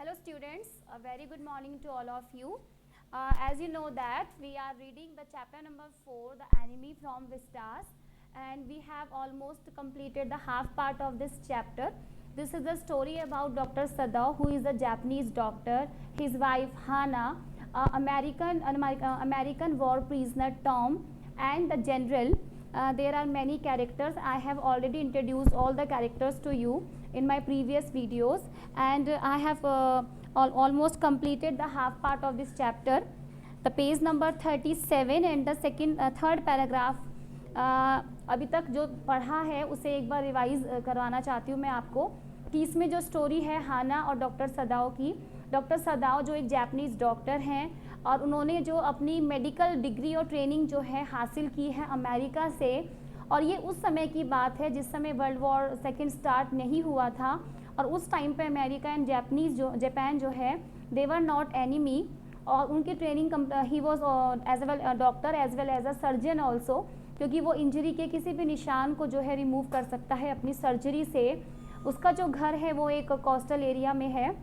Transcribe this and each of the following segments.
Hello students, a very good morning to all of you. As you know that we are reading the chapter number 4, the enemy from Vistas, and we have almost completed the half part of this chapter. This is the story about Dr. Sadao, who is a Japanese doctor, his wife Hana, American war prisoner Tom, and the general. There are many characters. I have already introduced all the characters to you in my previous videos, and I have almost completed the half part of this chapter. The page number 37 and the third paragraph अभी तक जो पढ़ा है उसे एक बार revise करवाना चाहती हूँ मैं आपको कि इसमें जो स्टोरी है हाना और डॉक्टर सदाओ की। डॉक्टर सदाओ जो एक जापानीज़ डॉक्टर हैं और उन्होंने जो अपनी मेडिकल डिग्री और ट्रेनिंग जो है हासिल की है अमेरिका से, और ये उस समय की बात है जिस समय वर्ल्ड वॉर सेकेंड स्टार्ट नहीं हुआ था, और उस टाइम पे अमेरिका एंड जापान जो है दे वर नॉट एनिमी, और उनकी ट्रेनिंग ही was as well doctor as well as a surgeon also, क्योंकि वो इंजरी के किसी भी निशान को जो है रिमूव कर सकता है अपनी सर्जरी से। उसका जो घर है वो एक कोस्टल एरिया में है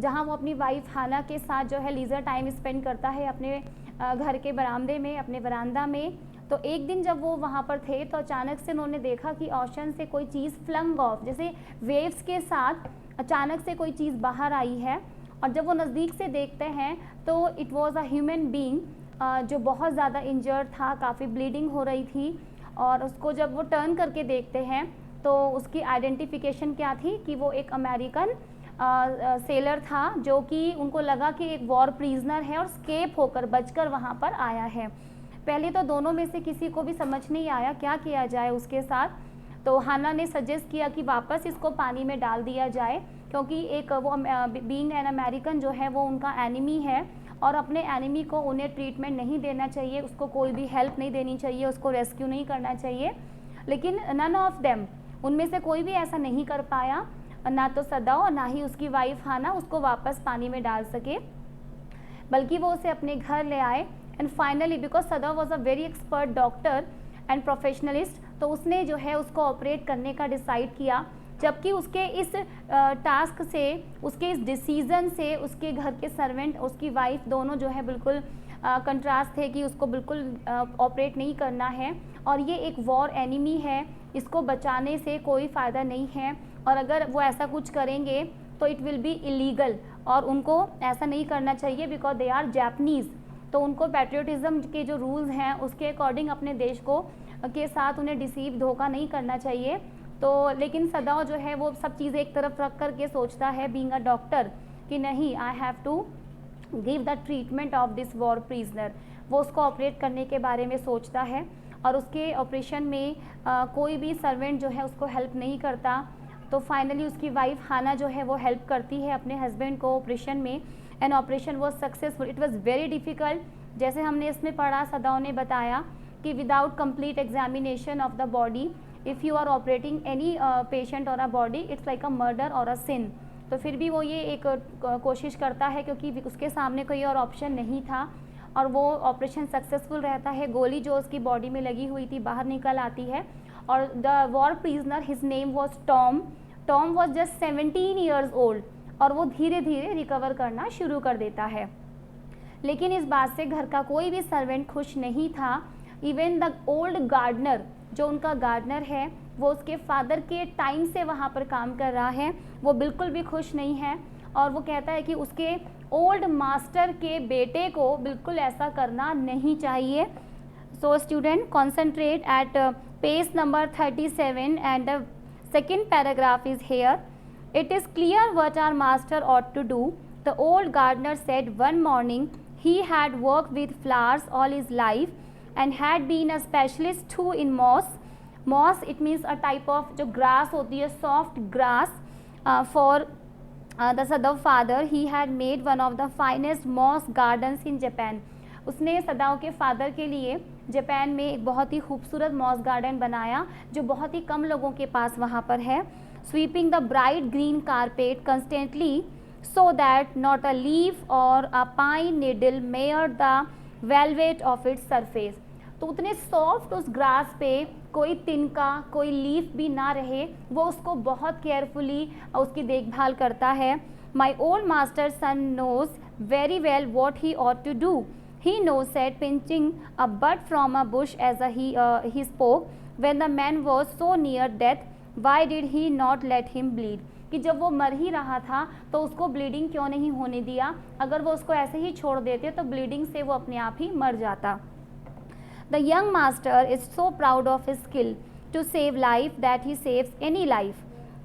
जहाँ वो अपनी वाइफ हाना के साथ जो है लीजर टाइम स्पेंड करता है अपने घर के बरामदे में, अपने बरामदा में। तो एक दिन जब वो वहाँ पर थे तो अचानक से उन्होंने देखा कि ओशन से कोई चीज़ फ्लंग ऑफ, जैसे वेव्स के साथ अचानक से कोई चीज़ बाहर आई है, और जब वो नज़दीक से देखते हैं तो it was a human being जो बहुत ज़्यादा इंजर्ड था, काफ़ी ब्लीडिंग हो रही थी। और उसको जब वो टर्न करके देखते हैं तो उसकी आइडेंटिफिकेशन क्या थी कि वो एक अमेरिकन सेलर था, जो कि उनको लगा कि एक वॉर प्रिजनर है और स्केप होकर बचकर वहाँ पर आया है। पहले तो दोनों में से किसी को भी समझ नहीं आया क्या किया जाए उसके साथ। तो हाना ने सजेस्ट किया कि वापस इसको पानी में डाल दिया जाए, क्योंकि एक वो बीइंग एन अमेरिकन जो है वो उनका एनिमी है, और अपने एनिमी को उन्हें ट्रीटमेंट नहीं देना चाहिए, उसको कोई भी हेल्प नहीं देनी चाहिए, उसको रेस्क्यू नहीं करना चाहिए। लेकिन नन ऑफ देम, उनमें से कोई भी ऐसा नहीं कर पाया, ना तो सदाओ और ना ही उसकी वाइफ हाना उसको वापस पानी में डाल सके, बल्कि वो उसे अपने घर ले आए। And finally because Sadao was a very expert doctor and professionalist, तो उसने जो है उसको ऑपरेट करने का डिसाइड किया। जबकि उसके इस टास्क से, उसके इस डिसीज़न से उसके घर के सर्वेंट, उसकी वाइफ दोनों जो है बिल्कुल कंट्रास्ट थे कि उसको बिल्कुल ऑपरेट नहीं करना है, और ये एक वॉर एनिमी है, इसको बचाने से कोई फ़ायदा नहीं है, और अगर वो ऐसा कुछ करेंगे तो इट विल बी इलीगल, और उनको ऐसा नहीं करना चाहिए बिकॉज दे आर जापानीज़। तो उनको पैट्रियोटिज़म के जो रूल्स हैं उसके अकॉर्डिंग अपने देश को के साथ उन्हें डिसीव, धोखा नहीं करना चाहिए। तो लेकिन सदाओ जो है वो सब चीज़ें एक तरफ रख कर के सोचता है बीइंग अ डॉक्टर कि नहीं, I have to give the treatment of this war prisoner. वो उसको ऑपरेट करने के बारे में सोचता है, और उसके ऑपरेशन में कोई भी सर्वेंट जो है उसको हेल्प नहीं करता। तो फाइनली उसकी वाइफ हाना जो है वो हेल्प करती है अपने हस्बैंड को ऑपरेशन में, and operation was successful. It was very difficult, जैसे हमने इसमें पढ़ा, सदाओ ने बताया कि without complete examination of the body, if you are operating any patient or a body, it's like a murder or a सिन। तो फिर भी वो ये एक कोशिश करता है, क्योंकि उसके सामने कोई और ऑप्शन नहीं था, और वो ऑपरेशन सक्सेसफुल रहता है। गोली जो उसकी बॉडी में लगी हुई थी बाहर निकल आती है, और the war prisoner, his name was Tom. Tom was just 17 years old, और वो धीरे धीरे रिकवर करना शुरू कर देता है। लेकिन इस बात से घर का कोई भी सर्वेंट खुश नहीं था। इवन द ओल्ड गार्डनर, जो उनका गार्डनर है, वो उसके फादर के टाइम से वहाँ पर काम कर रहा है, वो बिल्कुल भी खुश नहीं है, और वो कहता है कि उसके ओल्ड मास्टर के बेटे को बिल्कुल ऐसा करना नहीं चाहिए। So student concentrate at page number 37 and the second paragraph is here. It is clear what our master ought to do. The old gardener said one morning he had worked with flowers all his life and had been a specialist too in moss. Moss, it means a type of जो grass होती है, soft grass. For the Sadao father, he had made one of the finest moss gardens in Japan. उसने सदाओ के father के लिए Japan में एक बहुत ही खूबसूरत मॉस गार्डन बनाया, जो बहुत ही कम लोगों के पास वहाँ पर है। Sweeping the bright green carpet constantly so that not a leaf or a pine needle mar the velvet of its surface. तो उतने सॉफ्ट उस ग्रास पे कोई तिनका, कोई लीफ भी ना रहे, वो उसको बहुत केयरफुली उसकी देखभाल करता है। My old master's son knows very well what he ought to do. He knows, said, pinching a bud from a bush as he spoke. When the man was so near death, why did he not let him bleed? कि जब वो मर ही रहा था तो उसको bleeding क्यों नहीं होने दिया? अगर वो उसको ऐसे ही छोड़ देते तो ब्लीडिंग से वो अपने आप ही मर जाता. The young master is so proud of his skill to save life that he saves any life.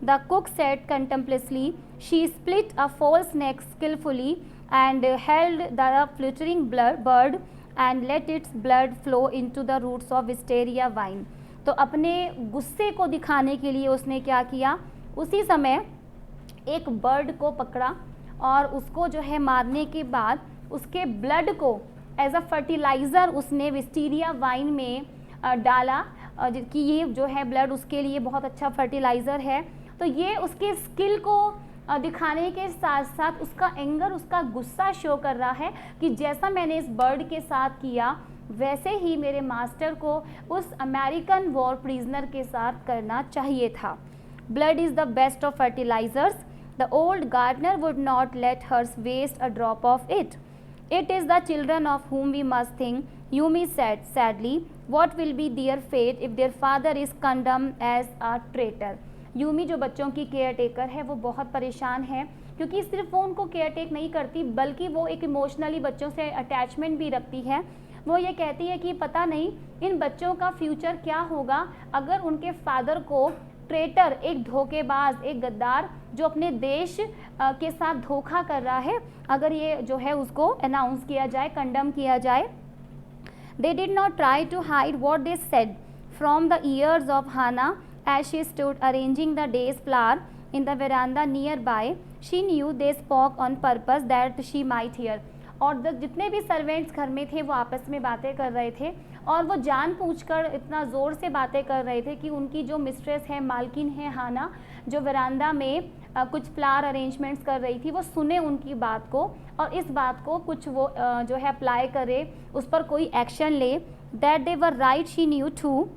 The cook said contemplatively. She split a false neck skillfully and held the fluttering bird and let its blood flow into the roots of wisteria vine. तो अपने गुस्से को दिखाने के लिए उसने क्या किया? उसी समय एक बर्ड को पकड़ा और उसको जो है मारने के बाद उसके ब्लड को एज अ फर्टिलाइज़र उसने विस्टीरिया वाइन में डाला कि ये जो है ब्लड उसके लिए बहुत अच्छा फर्टिलाइज़र है. तो ये उसके स्किल को दिखाने के साथ साथ उसका एंगर, उसका गुस्सा शो कर रहा है कि जैसा मैंने इस बर्ड के साथ किया वैसे ही मेरे मास्टर को उस अमेरिकन वॉर प्रिजनर के साथ करना चाहिए था. Blood is the best of fertilisers. The old gardener would not let hers waste a drop of it. It is the children of whom we must think. Yumi said sadly, what will be their fate if their father is condemned as a traitor? Yumi जो बच्चों की care taker है वो बहुत परेशान है क्योंकि सिर्फ वो उनको केयर टेक नहीं करती बल्कि वो एक इमोशनली बच्चों से अटैचमेंट भी रखती है. वो ये कहती है कि पता नहीं इन बच्चों का फ्यूचर क्या होगा अगर उनके फादर को ट्रेटर, एक धोखेबाज, एक गद्दार जो अपने देश के साथ धोखा कर रहा है, अगर ये जो है उसको अनाउंस किया जाए, कंडम किया जाए. They did not try to hide what they said from the ears of Hannah as she stood arranging the day's flower in the veranda nearby. She knew they spoke on purpose that she might hear. और जितने भी servants घर में थे वो आपस में बातें कर रहे थे और वो जानबूझकर इतना ज़ोर से बातें कर रहे थे कि उनकी जो मिस्ट्रेस है, मालकिन है हाना, जो वरांदा में कुछ फ्लावर अरेंजमेंट्स कर रही थी, वो सुने उनकी बात को और इस बात को कुछ वो जो है अप्लाई करे, उस पर कोई एक्शन ले. That they were right she knew too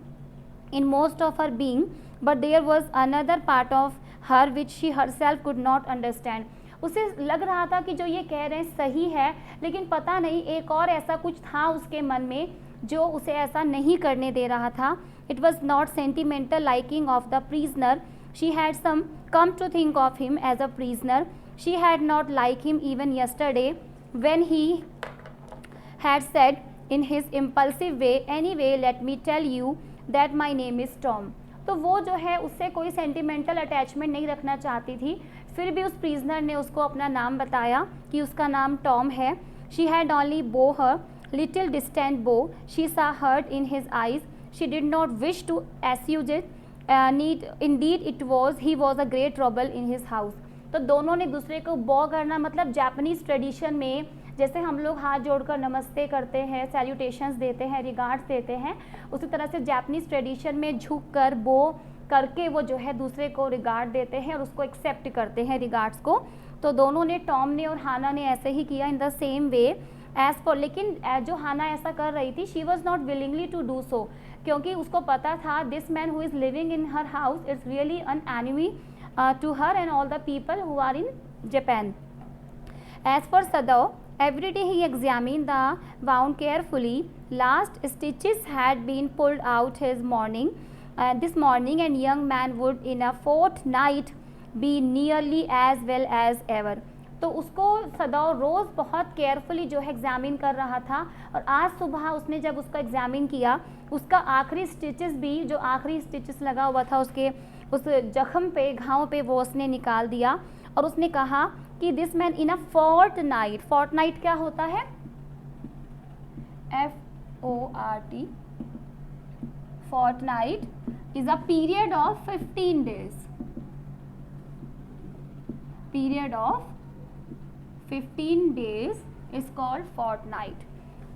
in most of her being but there was another part of her which she herself could not understand. उसे लग रहा था कि जो ये कह रहे हैं सही है, लेकिन पता नहीं एक और ऐसा कुछ था उसके मन में जो उसे ऐसा नहीं करने दे रहा था. It was not sentimental liking of the prisoner. She had some come to think of him as a prisoner. She had not like him even yesterday when he had said in his impulsive way, anyway let me tell you that my name is Tom. तो वो जो है उससे कोई sentimental attachment नहीं रखना चाहती थी, फिर भी उस प्रिजनर ने उसको अपना नाम बताया कि उसका नाम टॉम है. शी हैड ओनली बो हर little distant bow. She saw hurt in his eyes. She did not wish to assuage it. Indeed it was. He was a great trouble in his house. तो दोनों ने दूसरे को बो करना मतलब जापानीज ट्रेडिशन में जैसे हम लोग हाथ जोड़कर नमस्ते करते हैं, सैल्यूटेशंस देते हैं, रिगार्ड्स देते हैं, उसी तरह से जापानीज ट्रेडिशन में झुक कर बो करके वो जो है दूसरे को रिगार्ड देते हैं और उसको एक्सेप्ट करते हैं रिगार्ड्स को. तो दोनों ने, टॉम ने और हाना ने ऐसे ही किया in the same way as per. लेकिन जो हाना ऐसा कर रही थी, she was not willingly to do so, क्योंकि उसको पता था this man who is living in her house is really an enemy to her and all the people who are in Japan. As for Sadao, every day he examined the wound carefully. Last stitches had been pulled out this morning and young man would in a fortnight be nearly as well as ever. तो उसको सदाव रोज़ बहुत carefully जो है examine कर रहा था और आज सुबह उसने जब उसका एग्जामिन किया, उसका आखिरी स्टिचेस भी, जो आखिरी स्टिचेस लगा हुआ था उसके उस जख्म पे, घाव पे, वो उसने निकाल दिया. और उसने कहा कि this man in a fortnight. Fortnight क्या होता है? FORT. Fortnight is a period of 15 days. Period of 15 days is called fortnight.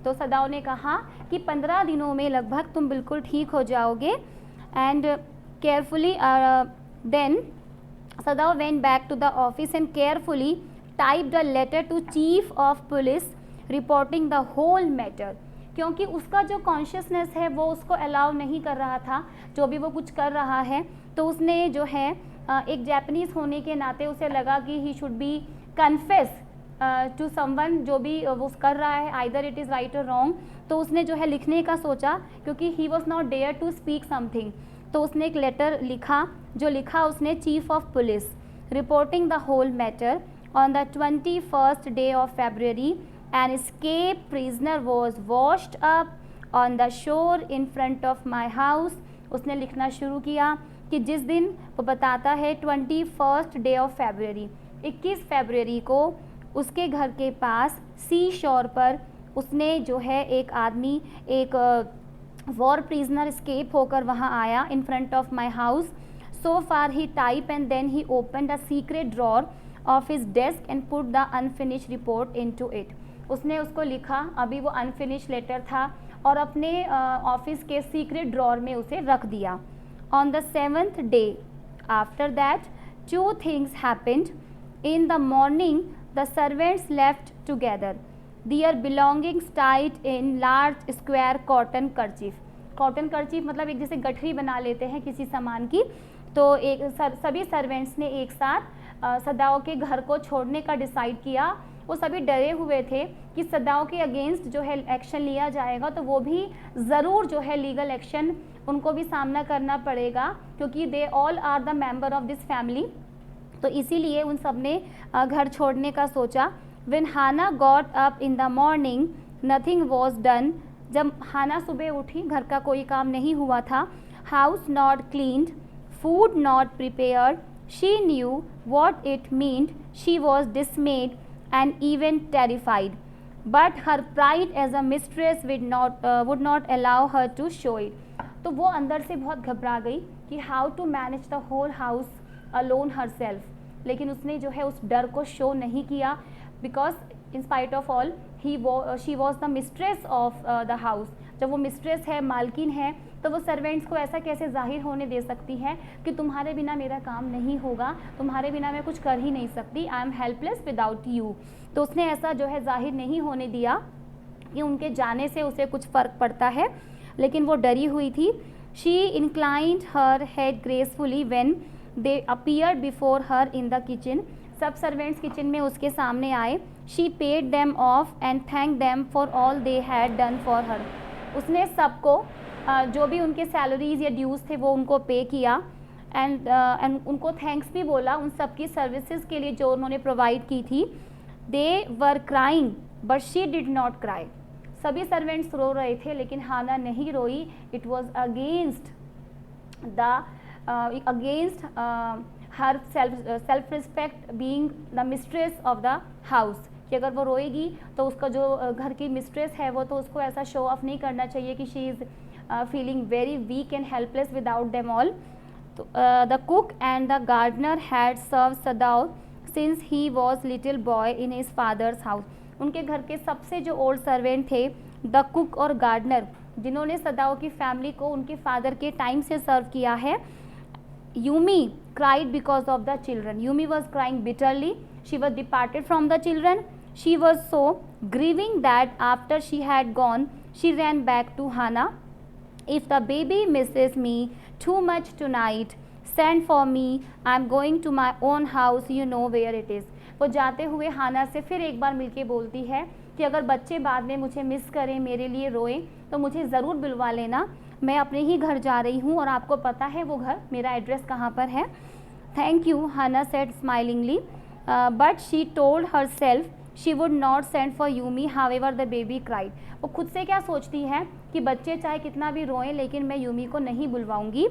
तो सदाव ने कहा कि 15 दिनों में लगभग तुम बिल्कुल ठीक हो जाओगे. And carefully then Sadav went back to the office and carefully typed a letter to Chief of Police reporting the whole matter. क्योंकि उसका जो कॉन्शियसनेस है वो उसको अलाउ नहीं कर रहा था जो भी वो कुछ कर रहा है, तो उसने जो है एक जापानीज़ होने के नाते उसे लगा कि he should be confess to someone, जो भी वो कर रहा है, आइदर इट इज़ राइट और रॉन्ग, तो उसने जो है लिखने का सोचा, क्योंकि he was not dare to speak something, तो उसने एक लेटर लिखा, जो लिखा उसने chief of police, reporting the whole matter on the 21st day of February, an escaped prisoner was washed up on the shore in front of my house। उसने लिखना शुरू किया कि जिस दिन, वो बताता है 21st day of February, 21 फरवरी को उसके घर के पास सी शोर पर उसने जो है एक आदमी, एक वॉर प्रिजनर एस्केप होकर वहाँ आया in front of my house. So far he type and then he open the secret drawer of his desk and put the unfinished report into it. उसने उसको लिखा, अभी वो अनफिनिश लेटर था, और अपने ऑफिस के सीक्रेट ड्रॉर में उसे रख दिया। On the 7th day after that 2 things happened। In the morning the servants left together, their belongings tied in large square cotton kerchief। Cotton kerchief मतलब एक जैसे गठरी बना लेते हैं किसी सामान की, तो एक सभी सर्वेंट्स ने एक साथ सदाओ के घर को छोड़ने का डिसाइड किया। वो सभी डरे हुए थे कि सदाओ के अगेंस्ट जो है एक्शन लिया जाएगा, तो वो भी ज़रूर जो है लीगल एक्शन उनको भी सामना करना पड़ेगा, क्योंकि they all are the member of this family. तो इसीलिए उन सब ने घर छोड़ने का सोचा। When Hannah got up in the morning, nothing was done। जब हाना सुबह उठी, घर का कोई काम नहीं हुआ था। House not cleaned, food not prepared। She knew what it meant। She was dismayed and even terrified, but her pride as a mistress would not allow her to show it। तो वो अंदर से बहुत घबरा गई कि how to manage the whole house alone herself, लेकिन उसने जो है उस डर को शो नहीं किया, because in spite of all she was the mistress of the house. जब वो मिस्ट्रेस है, मालकिन है, तो वो सर्वेंट्स को ऐसा कैसे जाहिर होने दे सकती है कि तुम्हारे बिना मेरा काम नहीं होगा, तुम्हारे बिना मैं कुछ कर ही नहीं सकती, I am helpless without you. तो उसने ऐसा जो है जाहिर नहीं होने दिया कि उनके जाने से उसे कुछ फ़र्क पड़ता है, लेकिन वो डरी हुई थी। She inclined her head gracefully when they appeared before her in the kitchen. सब सर्वेंट्स किचन में उसके सामने आए। She paid them of and thank them for all they had done for her. उसने सबको जो भी उनके सैलरीज या ड्यूज़ थे वो उनको पे किया, एंड उनको थैंक्स भी बोला उन सब की सर्विसेज के लिए जो उन्होंने प्रोवाइड की थी। They were crying but she did not cry. सभी सर्वेंट्स रो रहे थे, लेकिन हाना नहीं रोई। It was against her self respect being the mistress of the house, कि अगर वो रोएगी तो उसका जो घर की मिस्ट्रेस है वो तो उसको ऐसा शो ऑफ नहीं करना चाहिए कि she is feeling very weak and helpless without them all. The cook and the gardener had serve Sadao since he was little boy in his father's house. उनके घर के सबसे जो ओल्ड सर्वेंट थे, द कुक और gardener, जिन्होंने Sadao की family को उनके फादर के टाइम से सर्व किया है। Yumi cried because of the children। Yumi was crying bitterly। She was departed from the children। She was so grieving that after she had gone, she ran back to Hannah। If the baby misses me too much tonight, send for me। I'm going to my own house, you know where it is। वो जाते हुए हाना से फिर एक बार मिलके बोलती है कि अगर बच्चे बाद में मुझे मिस करें, मेरे लिए रोएं, तो मुझे ज़रूर बुलवा लेना। मैं अपने ही घर जा रही हूँ और आपको पता है वो घर, मेरा एड्रेस कहाँ पर है। Thank you, Hana said smilingly, but she told herself she would not send for Yumi however the baby cried. वो खुद से क्या सोचती है कि बच्चे चाहे कितना भी रोएं, लेकिन मैं यूमी को नहीं बुलवाऊंगी।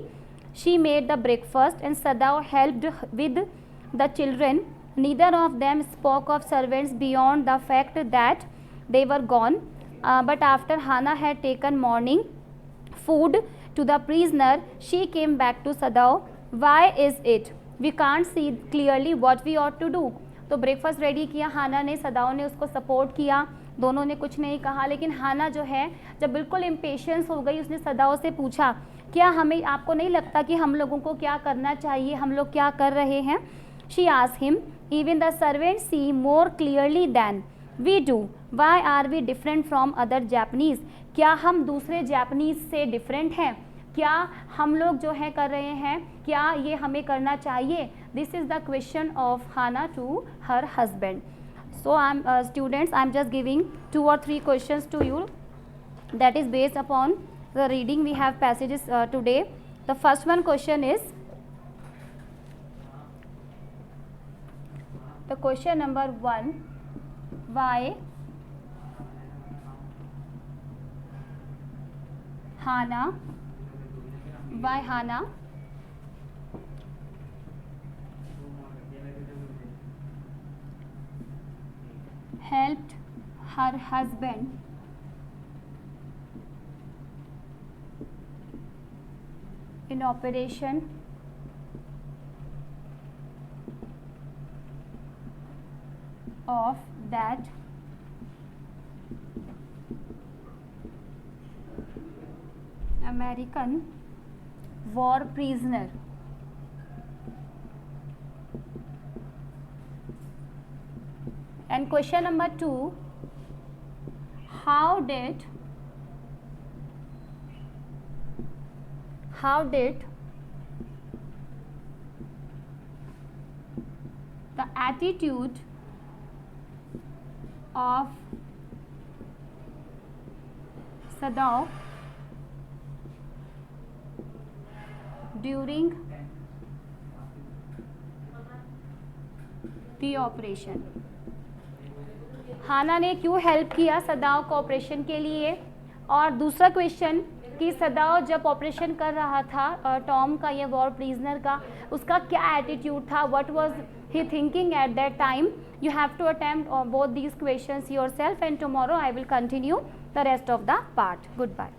She made the breakfast and Sadao helped with the children. Neither of them spoke of servants beyond the fact that they were gone, but after Hannah had taken morning food to the prisoner, she came back to Sadao। Why is it we can't see clearly what we ought to do? तो breakfast ready किया हाना ने, सदाओ ने उसको support किया, दोनों ने कुछ नहीं कहा। लेकिन हाना जो है जब बिल्कुल इम्पेशेंस हो गई, उसने सदाओ से पूछा, क्या हमें, आपको नहीं लगता कि हम लोगों को क्या करना चाहिए, हम लोग क्या कर रहे हैं? She asked him, even the servants see more clearly than we do। Why are we different from other Japanese? क्या हम दूसरे जापानीज से डिफरेंट हैं? क्या हम लोग जो है कर रहे हैं, क्या ये हमें करना चाहिए? This is the question of Hannah to her husband. So students, I'm just giving 2 or 3 questions to you, that is based upon the reading we have passages today. The first one question is, the question number 1, why Hannah helped her husband in operation of that American war prisoner. And question number 2, how did the attitude of Sadao during the operation? हाना ने क्यों help किया सदाव को operation के लिए? और दूसरा question कि सदाव जब ऑपरेशन कर रहा था टॉम का, ये वॉर प्रिजनर का, उसका क्या एटीट्यूड था? What was he thinking at that time? You have to attempt both these questions yourself, and tomorrow I will continue the rest of the part. Goodbye.